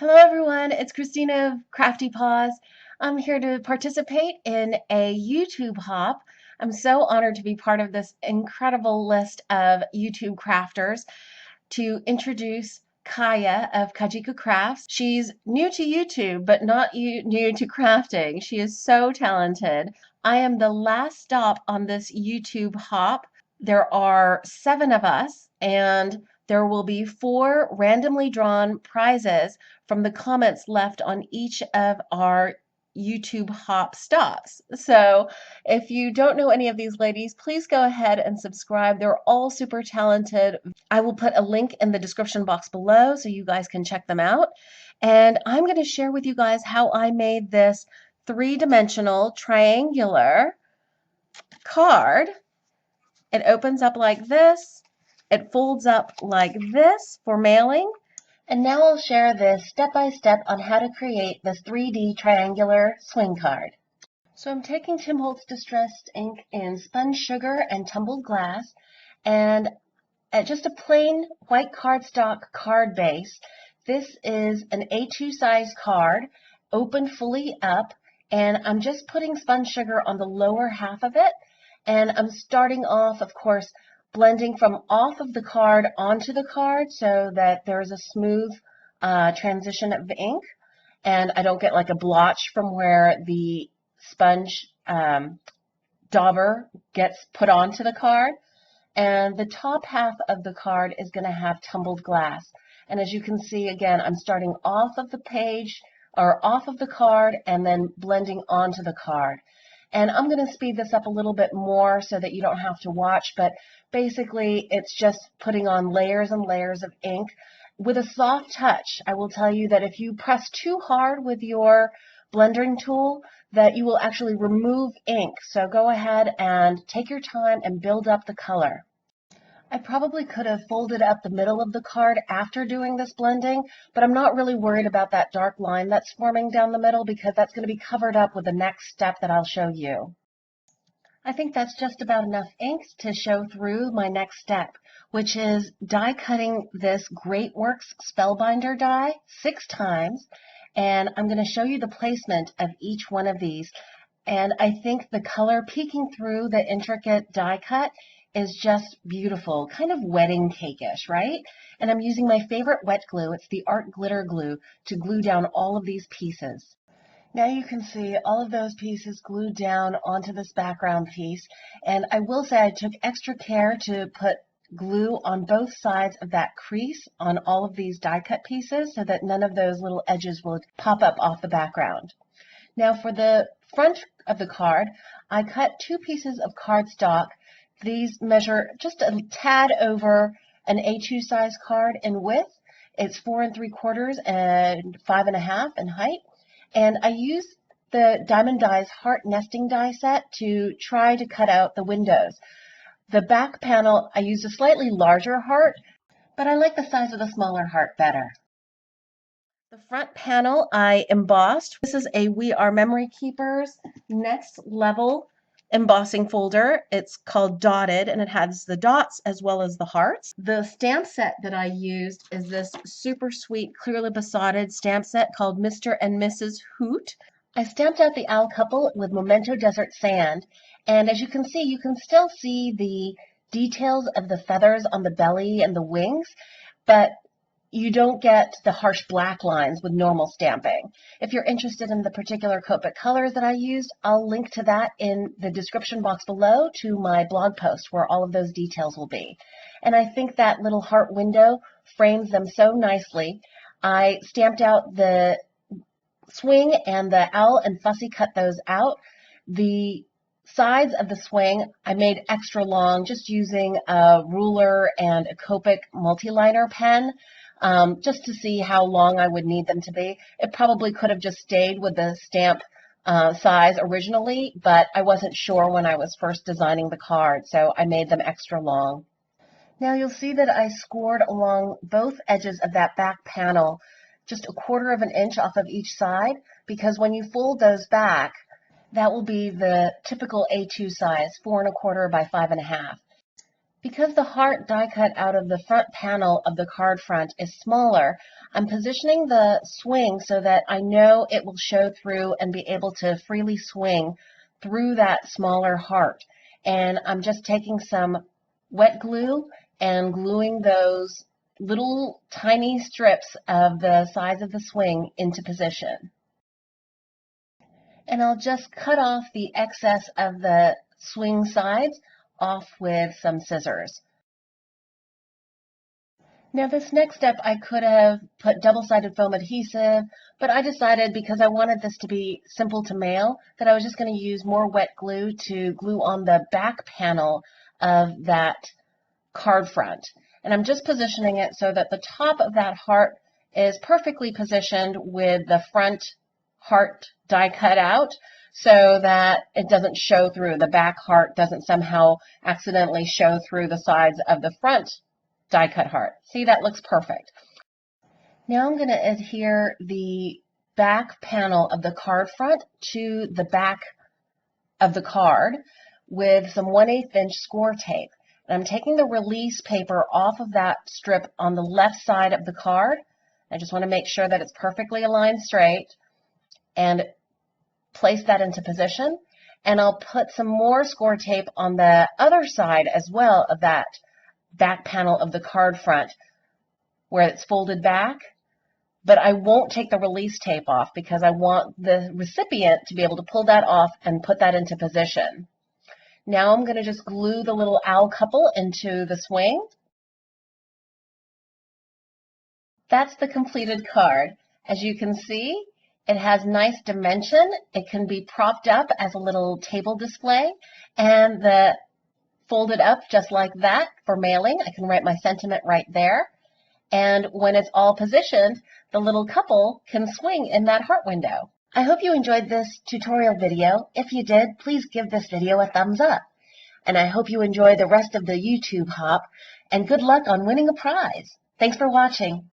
Hello everyone, it's Kristina of CraftyPaws. I'm here to participate in a YouTube hop. I'm so honored to be part of this incredible list of YouTube crafters to introduce Kaja of Kajcyika.crafts. She's new to YouTube, but not new to crafting. She is so talented. I am the last stop on this YouTube hop. There are 7 of us, and there will be 4 randomly drawn prizes from the comments left on each of our YouTube hop stops. So if you don't know any of these ladies, please go ahead and subscribe. They're all super talented. I will put a link in the description box below so you guys can check them out. And I'm going to share with you guys how I made this 3-dimensional triangular card. It opens up like this. It folds up like this for mailing. And now I'll share this step-by-step on how to create this 3D triangular swing card. So I'm taking Tim Holtz Distressed ink in spun sugar and tumbled glass, and at just a plain white cardstock card base. This is an A2 size card, open fully up, and I'm just putting spun sugar on the lower half of it, and I'm starting off, of course, blending from off of the card onto the card so that there's a smooth transition of the ink, and I don't get like a blotch from where the sponge dauber gets put onto the card. And the top half of the card is going to have tumbled glass. And as you can see, again, I'm starting off of the page or off of the card and then blending onto the card. And I'm going to speed this up a little bit more so that you don't have to watch, but basically it's just putting on layers and layers of ink with a soft touch. I will tell you that if you press too hard with your blending tool, that you will actually remove ink. So go ahead and take your time and build up the color. I probably could have folded up the middle of the card after doing this blending, but I'm not really worried about that dark line that's forming down the middle because that's going to be covered up with the next step that I'll show you. I think that's just about enough ink to show through my next step, which is die cutting this Great Works Spellbinder die 6 times, and I'm going to show you the placement of each one of these. And I think the color peeking through the intricate die cut is just beautiful, kind of wedding cake-ish, right? And I'm using my favorite wet glue. It's the Art Glitter Glue to glue down all of these pieces. Now you can see all of those pieces glued down onto this background piece. And I will say I took extra care to put glue on both sides of that crease on all of these die cut pieces so that none of those little edges will pop up off the background. Now for the front of the card, I cut 2 pieces of cardstock. These measure just a tad over an A2 size card in width. It's 4 3/4 and 5 1/2 in height. And I use the Diamond Die's Heart Nesting die set to try to cut out the windows. The back panel, I used a slightly larger heart, but I like the size of the smaller heart better. The front panel I embossed. This is a We Are Memory Keepers Next Level embossing folder. It's called Dotted, and it has the dots as well as the hearts. The stamp set that I used is this super sweet, clearly besotted stamp set called Mr. and Mrs. Hoot. I stamped out the owl couple with Memento Desert Sand, and as you can still see the details of the feathers on the belly and the wings, but you don't get the harsh black lines with normal stamping. If you're interested in the particular Copic colors that I used, I'll link to that in the description box below to my blog post where all of those details will be. And I think that little heart window frames them so nicely. I stamped out the swing and the owl and fussy cut those out. The sides of the swing I made extra long just using a ruler and a Copic multi-liner pen. Just to see how long I would need them to be. It probably could have just stayed with the stamp size originally, but I wasn't sure when I was first designing the card, so I made them extra long. Now you'll see that I scored along both edges of that back panel just 1/4 of an inch off of each side, because when you fold those back, that will be the typical A2 size, 4 1/4 by 5 1/2. Because the heart die cut out of the front panel of the card front is smaller, I'm positioning the swing so that I know it will show through and be able to freely swing through that smaller heart. And I'm just taking some wet glue and gluing those little tiny strips of the size of the swing into position. And I'll just cut off the excess of the swing sides off with some scissors. Now this next step I could have put double-sided foam adhesive, but I decided because I wanted this to be simple to mail that I was just going to use more wet glue to glue on the back panel of that card front. And I'm just positioning it so that the top of that heart is perfectly positioned with the front heart die cut out so that it doesn't show through. The back heart doesn't somehow accidentally show through the sides of the front die cut heart. See, that looks perfect. Now I'm going to adhere the back panel of the card front to the back of the card with some 1/8 inch score tape. And I'm taking the release paper off of that strip on the left side of the card. I just want to make sure that it's perfectly aligned straight and place that into position. And I'll put some more score tape on the other side as well of that back panel of the card front where it's folded back, but I won't take the release tape off because I want the recipient to be able to pull that off and put that into position. Now I'm going to just glue the little owl couple into the swing. That's the completed card. As you can see, it has nice dimension. It can be propped up as a little table display, and the folded up just like that for mailing. I can write my sentiment right there. And when it's all positioned, the little couple can swing in that heart window. I hope you enjoyed this tutorial video. If you did, please give this video a thumbs up. And I hope you enjoy the rest of the YouTube hop, and good luck on winning a prize. Thanks for watching.